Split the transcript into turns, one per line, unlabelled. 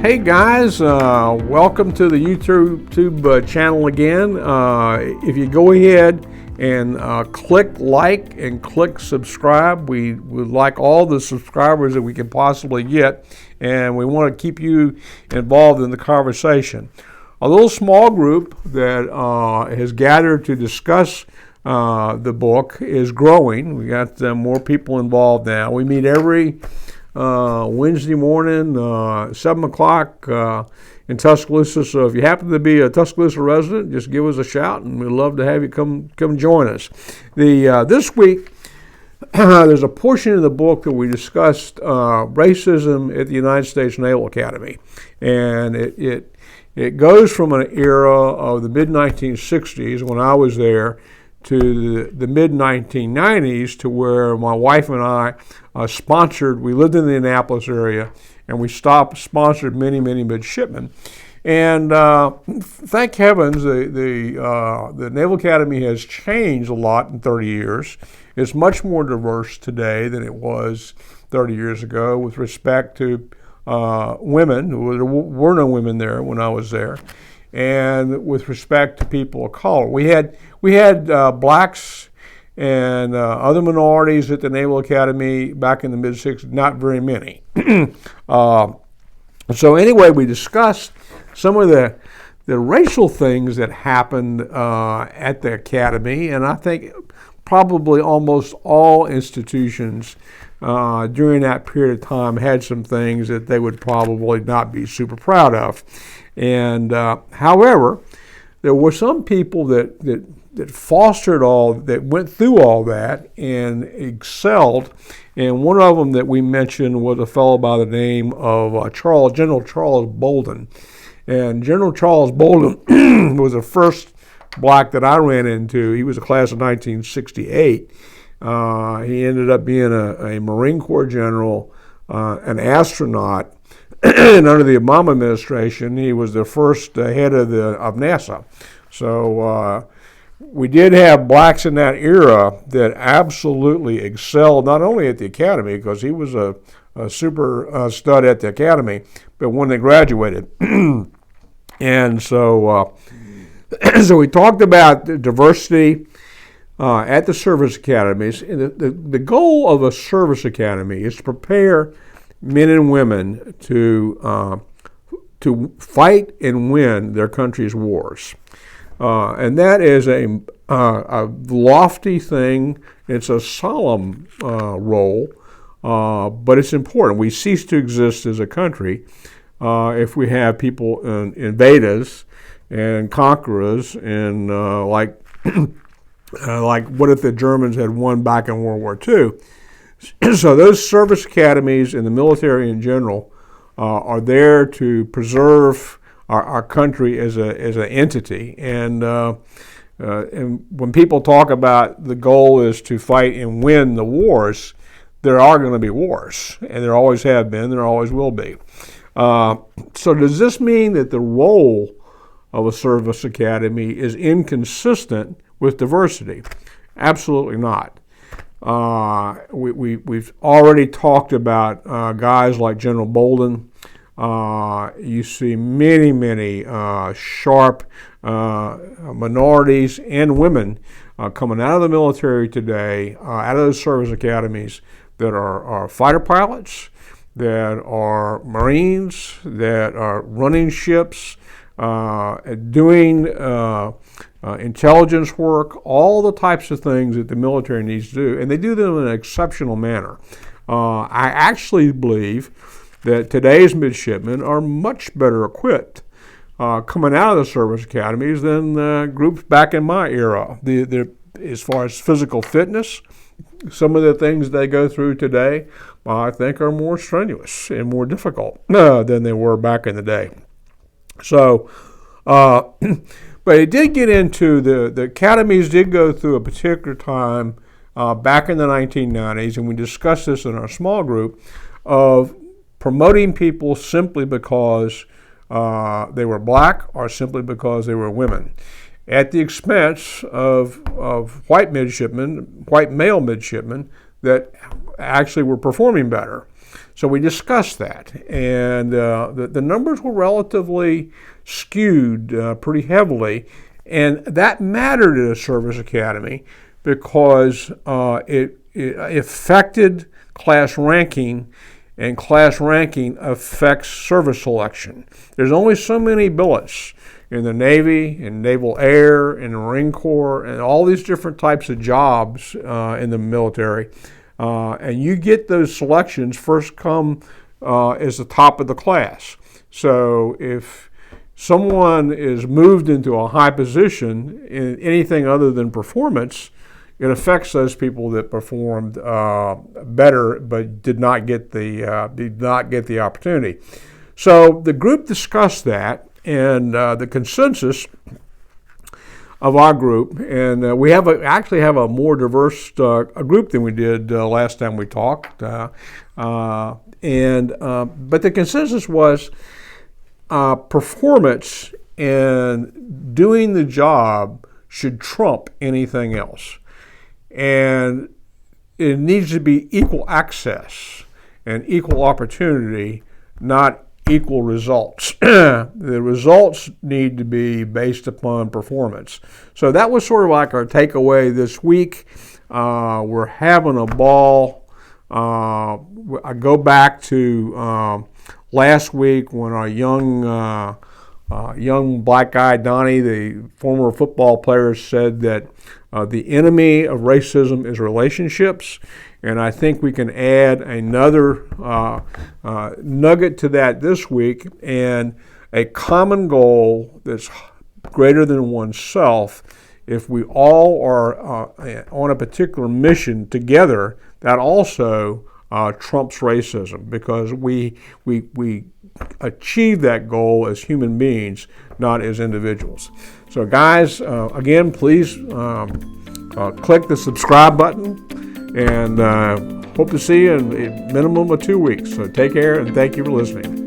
Hey guys, welcome to the YouTube channel again. If you go ahead and click like and click subscribe, we would like all the subscribers that we can possibly get, and we want to keep you involved in the conversation. A little small group that has gathered to discuss the book is growing. We got more people involved now. We meet every Wednesday morning, 7 o'clock in Tuscaloosa. So if you happen to be a Tuscaloosa resident, just give us a shout, and we'd love to have you come join us. This week, there's a portion of the book that we discussed racism at the United States Naval Academy, and it goes from an era of the mid-1960s when I was there to the mid-1990s, to where my wife and I sponsored. We lived in the Annapolis area, and we sponsored many midshipmen. And thank heavens, the Naval Academy has changed a lot in 30 years. It's much more diverse today than it was 30 years ago with respect to women. There were no women there when I was there. And with respect to people of color, we had blacks and other minorities at the Naval Academy back in the mid-60s, not very many. So anyway, we discussed some of the racial things that happened at the Academy, and I think probably almost all institutions during that period of time had some things that they would probably not be super proud of. And however, there were some people that fostered that went through all that and excelled. And one of them that we mentioned was a fellow by the name of General Charles Bolden. And General Charles Bolden was the first black that I ran into. He was a class of 1968. He ended up being a Marine Corps general, an astronaut. And under the Obama administration, he was the first head of NASA. So we did have blacks in that era that absolutely excelled, not only at the Academy, because he was a super stud at the Academy, but when they graduated. And so we talked about the diversity at the service academies. And the goal of a service academy is to prepare men and women to fight and win their country's wars. And that is a lofty thing. It's a solemn role, but it's important. We cease to exist as a country if we have people invade us and conquer us, and like what if the Germans had won back in World War II? So those service academies and the military in general are there to preserve our country as an entity. And when people talk about the goal is to fight and win the wars, there are going to be wars, and there always have been, there always will be. So does this mean that the role of a service academy is inconsistent with diversity? Absolutely not. We've already talked about guys like General Bolden. You see many sharp minorities and women coming out of the military today, out of those service academies, that are fighter pilots, that are Marines, that are running ships, doing intelligence work, all the types of things that the military needs to do, and they do them in an exceptional manner. I actually believe that today's midshipmen are much better equipped coming out of the service academies than groups back in my era. As far as physical fitness, some of the things they go through today, I think, are more strenuous and more difficult than they were back in the day. So, but it did get into the academies did go through a particular time back in the 1990s, and we discussed this in our small group, of promoting people simply because they were black or simply because they were women, at the expense of white male midshipmen that actually were performing better. So we discussed that, and the numbers were relatively skewed pretty heavily, and that mattered at a service academy because it affected class ranking, and class ranking affects service selection. There's only so many billets in the Navy, in Naval Air, in the Marine Corps, and all these different types of jobs in the military. And you get those selections first come as the top of the class. So if someone is moved into a high position in anything other than performance, it affects those people that performed better but did not get the opportunity. So the group discussed that, and the consensus of our group, and we actually have a more diverse group than we did last time we talked. But the consensus was performance and doing the job should trump anything else. And it needs to be equal access and equal opportunity, not equal results. The results need to be based upon performance. So that was sort of like our takeaway this week. We're having a ball. I go back to last week when our young black guy Donnie, the former football player, said that the enemy of racism is relationships, and I think we can add another nugget to that this week, and a common goal that's greater than oneself. If we all are on a particular mission together, that also trumps racism, because we achieve that goal as human beings, not as individuals. So guys, again, please click the subscribe button, and hope to see you in a minimum of 2 weeks. So take care, and thank you for listening.